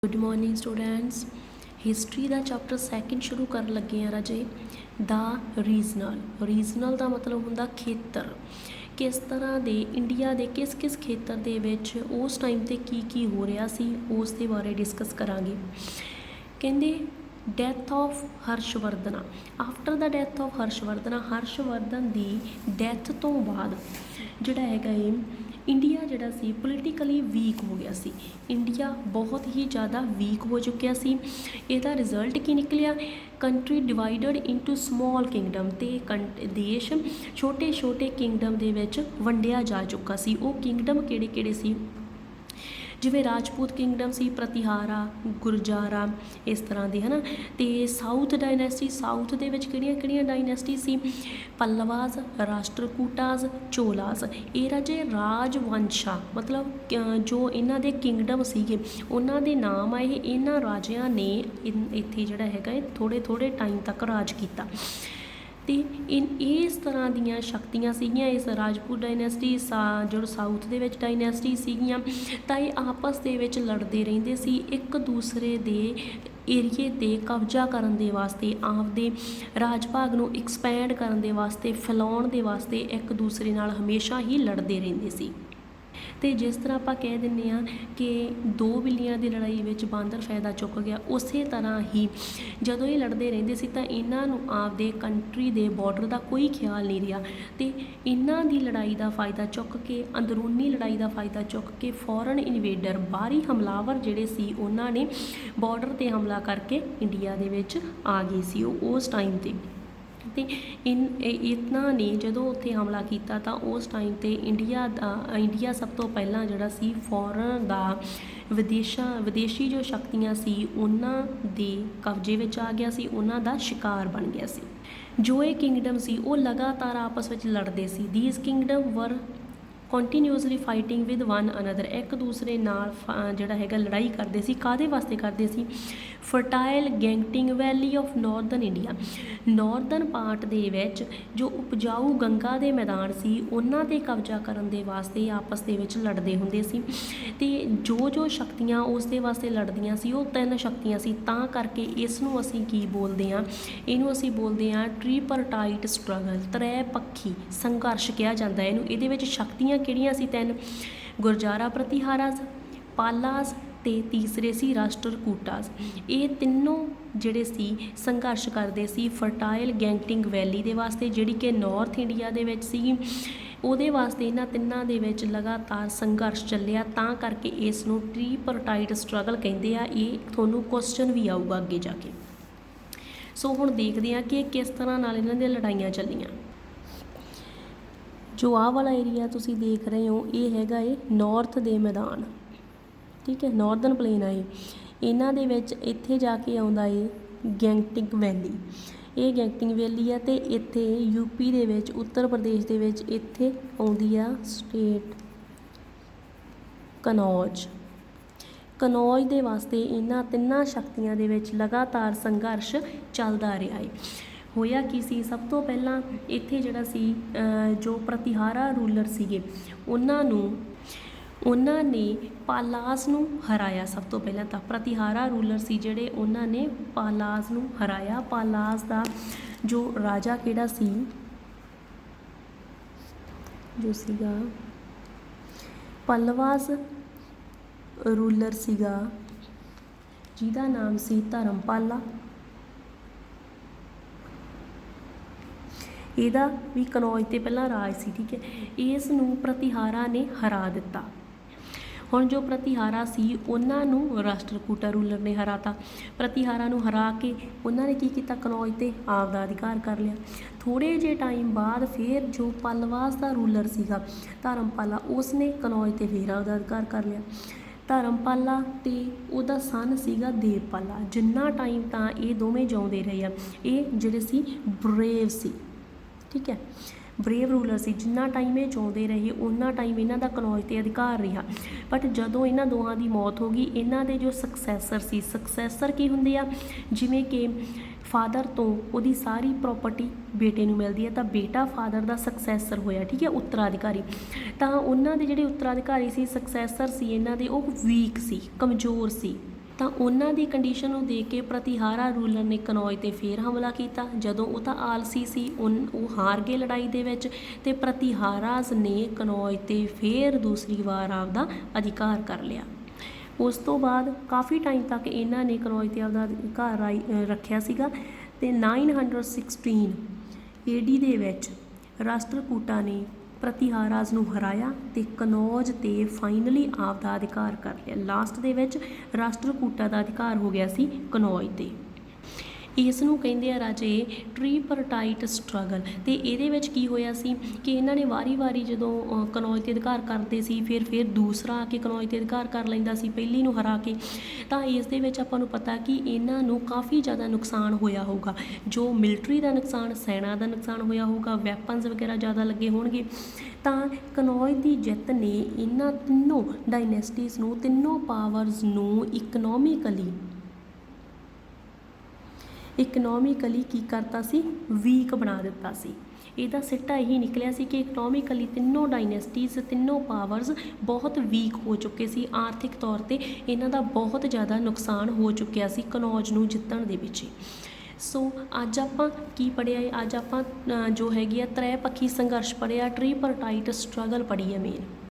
Good morning students. History का chapter second शुरू कर लगे हैं राजे। द रीजनल का मतलब होंदा खेतर। किस तरह दे इंडिया के किस किस खेतर दे विच उस टाइम ते की हो रहा सी उस दे बारे डिस्कस करांगे। कहंदे death of Harshavardhana. After the death of Harshvardhan की डैथ तो बाद जिहड़ा हैगा इंडिया जिहड़ा सी पोलिटिकली वीक हो गया सी। इंडिया बहुत ही ज़्यादा वीक हो चुकिया सी। इहदा रिजल्ट की निकलिया, कंट्री डिवाइडड इंटू स्मॉल किंगडम ते देश छोटे छोटे किंगडम दे विच वंडिया जा चुका सी। वो किंगडम किहड़े किहड़े सी, जिवें राजपूत किंगडम सी, प्रतिहारा, गुरजारा, इस तरह के है ना। तो साउथ डायनैस्टी, साउथ दे विच किहड़ियां डायनैस्टी सी, पल्लवास, राष्ट्रकूटास, चोलास। ये राजे राजवंशा मतलब जो इन्हां दे किंगडम सीगे उन्हां दे नाम आए। इन्हां राजियां ने इत्थे जिहड़ा हैगा थोड़े थोड़े टाइम तक राज कीता। तो इस तरह दियाँ शक्तियाँ सीगियां इस राजपूत डायनैस्टी जो साउथ दे विच डायनैस्टी सीगियां। तां ये आपस दे विच लड़दे रहिंदे सी एक दूसरे दे एरिए ते कब्जा करन दे वास्ते, आपदे राज भाग नूं एक्सपैंड करन दे वास्ते, फैलाउण दे वास्ते एक दूसरे नाल हमेशा ही लड़दे रहिंदे सी। तो जिस तरह आप कह दिंदे आ कि दो बिल्लियां की लड़ाई में बांदर फायदा चुक गया, उस तरह ही जदों ये लड़ते रहंदे सी तां इन्हां नूं आपदे कंट्री दे बॉर्डर का कोई ख्याल नहीं रहा। तो इन्हां दी लड़ाई का फायदा चुक के, अंदरूनी लड़ाई का फायदा चुक के फॉरन इन्वेडर बाहरी हमलावर जिहड़े सी उन्हां ने बॉर्डर ते हमला करके इंडिया दे विच आ गए सी उस टाइम ते। तो इन्हां ने जदों उत्थे हमला किया तो उस टाइम ते इंडिया सब तो पहला जिहड़ा सी फॉरन दा विदेशी जो शक्तियां सी उन्हां दे कब्जे विच आ गया सी, उन्हां दा शिकार बन गया सी। जो ये किंगडम सी वो लगातार आपस में लड़ते सी। These kingdom were continuously fighting with one another, एक दूसरे नाल जिहड़ा हैगा लड़ाई करते सी। काहदे वास्ते करते सी? Fertile Gangetic valley of northern India, northern part दे विच जो उपजाऊ गंगा दे मैदान सी उन्हां ते कब्जा करन दे वास्ते आपस दे विच लड़दे हुंदे सी। ते जो शक्तियां उस दे वास्ते लड़दियां सी वो तीन शक्तियां सी। तां करके इस नूं असीं की बोलदे आ, इहनूं असीं बोलदे आ ट्रीपरटाइट स्ट्रगल, त्रै पक्षी संघर्ष कहा जाता है इहनूं। इहदे विच शक्तियां किहड़ियां सी? तीन, गुरजारा, प्रतिहारास, पालास ते तीसरे सी राष्ट्रकूटास। ये तीनों जिहड़े सी संघर्ष करते सी फर्टाइल गैंगटिंग वैली दे वास्ते जिहड़ी कि नॉर्थ इंडिया दे विच सी। ਉਹਦੇ वास्ते इन्हां तिन्नां दे विच लगातार संघर्ष ਚੱਲਿਆ। ਤਾਂ ਕਰਕੇ ਇਸ ਨੂੰ ट्रीपरटाइट स्ट्रगल ਕਹਿੰਦੇ ਆ। ਇਹ ਤੁਹਾਨੂੰ ਕੁਐਸਚਨ ਵੀ ਆਊਗਾ ਅੱਗੇ ਜਾ ਕੇ। ਸੋ ਹੁਣ ਦੇਖਦੇ ਆ ਕਿ ਕਿਸ ਤਰ੍ਹਾਂ ਨਾਲ ਇਹਨਾਂ ਦੀਆਂ ਲੜਾਈਆਂ ਚੱਲੀਆਂ। ਜੋ ਆਹ ਵਾਲਾ ਏਰੀਆ ਤੁਸੀਂ ਦੇਖ ਰਹੇ ਹੋ ਇਹ ਹੈਗਾ ਨੌਰਥ ਦੇ ਮੈਦਾਨ, ਠੀਕ ਹੈ, ਨੌਰਦਰਨ ਪਲੇਨ ਆ ਇਹ। ਇਹਨਾਂ ਦੇ ਵਿੱਚ ਇੱਥੇ ਜਾ ਕੇ ਆਉਂਦਾ ਗੈਂਗਟਿਕ ਵੈਲੀ। ਇਹ ਗੈਂਗਟਿਕ ਵੈਲੀ ਆ ਤੇ ਇੱਥੇ यूपी ਦੇ ਵਿੱਚ, ਉੱਤਰ ਪ੍ਰਦੇਸ਼ ਦੇ ਵਿੱਚ ਇੱਥੇ ਆਉਂਦੀ ਆ ਸਟੇਟ ਕਨੌਜ। ਕਨੌਜ ਦੇ ਵਾਸਤੇ ਇਹਨਾਂ ਤਿੰਨਾਂ ਸ਼ਕਤੀਆਂ ਦੇ ਵਿੱਚ ਲਗਾਤਾਰ ਸੰਘਰਸ਼ ਚੱਲਦਾ ਰਿਹਾ ਹੈ। ਹੋਇਆ ਕੀ ਸੀ? ਸਭ ਤੋਂ ਪਹਿਲਾਂ ਇੱਥੇ ਜਿਹੜਾ ਸੀ ਜੋ ਪ੍ਰਤੀਹਾਰਾ ਰੂਲਰ ਸੀਗੇ ਉਹਨਾਂ ਨੇ ਪਾਲਾਸ ਨੂੰ ਹਰਾਇਆ। ਸਭ ਤੋਂ ਪਹਿਲਾਂ ਤਾਂ ਪ੍ਰਤੀਹਾਰਾ ਰੂਲਰ ਸੀ ਜਿਹੜੇ ਉਹਨਾਂ ਨੇ ਪਾਲਾਸ ਨੂੰ ਹਰਾਇਆ। ਪਾਲਾਸ ਦਾ ਜੋ ਰਾਜਾ ਕਿਹੜਾ ਸੀ, ਜੋ ਸੀਗਾ ਪੱਲਵਾਸ ਰੂਲਰ ਸੀਗਾ ਜਿਹਦਾ ਨਾਮ ਸੀ ਧਰਮਪਾਲਾ। ਇਹਦਾ ਵੀ ਕਨੌਜ ਤੇ ਪਹਿਲਾਂ ਰਾਜ ਸੀ, ਠੀਕ ਹੈ। ਇਸ ਨੂੰ ਪ੍ਰਤੀਹਾਰਾ ਨੇ ਹਰਾ ਦਿੱਤਾ। ਹੁਣ ਜੋ ਪ੍ਰਤੀਹਾਰਾ ਸੀ ਉਹਨਾਂ ਨੂੰ ਰਾਸ਼ਟਰਕੂਟਾ ਰੂਲਰ ਨੇ ਹਰਾਤਾ। ਪ੍ਰਤੀਹਾਰਾ ਨੂੰ ਹਰਾ ਕੇ ਉਹਨਾਂ ਨੇ ਕੀ ਕੀਤਾ? ਕਨੌਜ ਤੇ ਆਪ ਦਾ ਅਧਿਕਾਰ ਕਰ ਲਿਆ। ਥੋੜ੍ਹੇ ਜਿਹੇ ਟਾਈਮ ਬਾਅਦ ਫਿਰ ਜੋ ਪੱਲਵਾਸ ਦਾ ਰੂਲਰ ਸੀਗਾ ਧਰਮਪਾਲਾ, ਉਸਨੇ ਕਨੌਜ ਤੇ ਫਿਰ ਆਪਦਾ ਅਧਿਕਾਰ ਕਰ ਲਿਆ। ਧਰਮਪਾਲਾ ਤੇ ਉਹਦਾ ਸਨ ਸੀਗਾ ਦੇਵਪਾਲਾ। ਜਿੰਨਾ ਟਾਈਮ ਤਾਂ ਇਹ ਦੋਵੇਂ ਜਿਉਂਦੇ ਰਹੇ ਆ, ਇਹ ਜਿਹੜੇ ਸੀ ਬਰੇਵ ਸੀ, ਠੀਕ ਹੈ, ਬਰੇਵ ਰੂਲਰ ਸੀ। ਜਿੰਨਾ ਟਾਈਮ ਇਹ ਜਿਉਂਦੇ ਰਹੇ ਉਹਨਾਂ ਟਾਈਮ ਇਹਨਾਂ ਦਾ ਕਨੌਜ ਤੇ ਅਧਿਕਾਰ ਰਿਹਾ। ਬਟ ਜਦੋਂ ਇਹਨਾਂ ਦੋਹਾਂ ਦੀ ਮੌਤ ਹੋ ਗਈ, ਇਹਨਾਂ ਦੇ ਜੋ ਸਕਸੈਸਰ ਸੀ, ਸਕਸੈਸਰ ਕੀ ਹੁੰਦੇ ਆ? ਜਿਵੇਂ ਕਿ ਫਾਦਰ ਤੋਂ ਉਹਦੀ ਸਾਰੀ ਪ੍ਰੋਪਰਟੀ ਬੇਟੇ ਨੂੰ ਮਿਲਦੀ ਹੈ ਤਾਂ ਬੇਟਾ ਫਾਦਰ ਦਾ ਸਕਸੈਸਰ ਹੋਇਆ, ਠੀਕ ਹੈ, ਉੱਤਰਾਧਿਕਾਰੀ। ਤਾਂ ਉਹਨਾਂ ਦੇ ਜਿਹੜੇ ਉੱਤਰਾਧਿਕਾਰੀ ਸੀ, ਸਕਸੈਸਰ ਸੀ ਇਹਨਾਂ ਦੇ, ਉਹ ਵੀਕ ਸੀ, ਕਮਜ਼ੋਰ ਸੀ। ਤਾਂ ਉਹਨਾਂ ਦੀ ਕੰਡੀਸ਼ਨ ਨੂੰ ਦੇਖ ਕੇ ਪ੍ਰਤੀਹਾਰਾ ਰੂਲਰ ਨੇ ਕਨੌਜ 'ਤੇ ਫੇਰ ਹਮਲਾ ਕੀਤਾ। ਜਦੋਂ ਉਹ ਤਾਂ ਆਲਸੀ ਸੀ, ਉਹ ਹਾਰ ਗਏ ਲੜਾਈ ਦੇ ਵਿੱਚ, ਅਤੇ ਪ੍ਰਤੀਹਾਰਾਸ ਨੇ ਕਨੌਜ 'ਤੇ ਫੇਰ ਦੂਸਰੀ ਵਾਰ ਆਪਦਾ ਅਧਿਕਾਰ ਕਰ ਲਿਆ। ਉਸ ਤੋਂ ਬਾਅਦ ਕਾਫੀ ਟਾਈਮ ਤੱਕ ਇਹਨਾਂ ਨੇ ਕਨੌਜ 'ਤੇ ਆਪਦਾ ਅਧਿਕਾਰ ਰੱਖਿਆ ਸੀਗਾ, ਅਤੇ 916 AD ਦੇ ਵਿੱਚ ਰਾਸ਼ਟਰਕੂਟਾ ਨੇ ਪ੍ਰਤੀਹਾਰਾਸ ਨੂੰ ਹਰਾਇਆ ਅਤੇ ਕਨੌਜ 'ਤੇ ਫਾਈਨਲੀ ਆਪਦਾ ਅਧਿਕਾਰ ਕਰ ਲਿਆ। ਲਾਸਟ ਦੇ ਵਿੱਚ ਰਾਸ਼ਟਰਕੂਟਾ ਦਾ ਅਧਿਕਾਰ ਹੋ ਗਿਆ ਸੀ ਕਨੌਜ 'ਤੇ। ਇਸ ਨੂੰ ਕਹਿੰਦੇ ਆ ਰਾਜੇ ਟ੍ਰੀਪਰਟਾਈਟ ਸਟਰਗਲ। ਅਤੇ ਇਹਦੇ ਵਿੱਚ ਕੀ ਹੋਇਆ ਸੀ ਕਿ ਇਹਨਾਂ ਨੇ ਵਾਰੀ ਜਦੋਂ ਕਨੌਜ 'ਤੇ ਅਧਿਕਾਰ ਕਰਦੇ ਸੀ, ਫਿਰ ਦੂਸਰਾ ਆ ਕੇ ਕਨੌਜ 'ਤੇ ਅਧਿਕਾਰ ਕਰ ਲੈਂਦਾ ਸੀ ਪਹਿਲੀ ਨੂੰ ਹਰਾ ਕੇ। ਤਾਂ ਇਸ ਦੇ ਵਿੱਚ ਆਪਾਂ ਨੂੰ ਪਤਾ ਕਿ ਇਹਨਾਂ ਨੂੰ ਕਾਫੀ ਜ਼ਿਆਦਾ ਨੁਕਸਾਨ ਹੋਇਆ ਹੋਊਗਾ, ਜੋ ਮਿਲਟਰੀ ਦਾ ਨੁਕਸਾਨ, ਸੈਨਾ ਦਾ ਨੁਕਸਾਨ ਹੋਇਆ ਹੋਊਗਾ, ਵੈਪਨਸ ਵਗੈਰਾ ਜ਼ਿਆਦਾ ਲੱਗੇ ਹੋਣਗੇ। ਤਾਂ ਕਨੌਜ ਦੀ ਜਿੱਤ ਨੇ ਇਹਨਾਂ ਤਿੰਨੋਂ ਡਾਇਨੈਸਟੀਜ਼ ਨੂੰ, ਤਿੰਨੋਂ ਪਾਵਰਸ ਨੂੰ ਇਕਨੋਮਿਕਲੀ ਕੀ ਕਰਤਾ ਸੀ, ਵੀਕ ਬਣਾ ਦਿੱਤਾ ਸੀ। ਇਹਦਾ ਸਿੱਟਾ ਇਹੀ ਨਿਕਲਿਆ ਸੀ ਕਿ ਇਕਨੋਮਿਕਲੀ ਤਿੰਨੋਂ ਡਾਇਨੈਸਟੀਜ਼, ਤਿੰਨੋਂ ਪਾਵਰਸ ਬਹੁਤ ਵੀਕ ਹੋ ਚੁੱਕੇ ਸੀ। ਆਰਥਿਕ ਤੌਰ 'ਤੇ ਇਹਨਾਂ ਦਾ ਬਹੁਤ ਜ਼ਿਆਦਾ ਨੁਕਸਾਨ ਹੋ ਚੁੱਕਿਆ ਸੀ ਕਨੌਜ ਨੂੰ ਜਿੱਤਣ ਦੇ ਵਿੱਚ। ਸੋ ਅੱਜ ਆਪਾਂ ਕੀ ਪੜ੍ਹਿਆ ਹੈ, ਅੱਜ ਆਪਾਂ ਜੋ ਹੈਗੀ ਆ ਤ੍ਰੈ ਪੱਖੀ ਸੰਘਰਸ਼ ਪੜ੍ਹਿਆ, ਟ੍ਰੀਪਰਟਾਈਟ ਸਟਰਗਲ ਪੜ੍ਹੀ ਹੈ ਮੇਨ।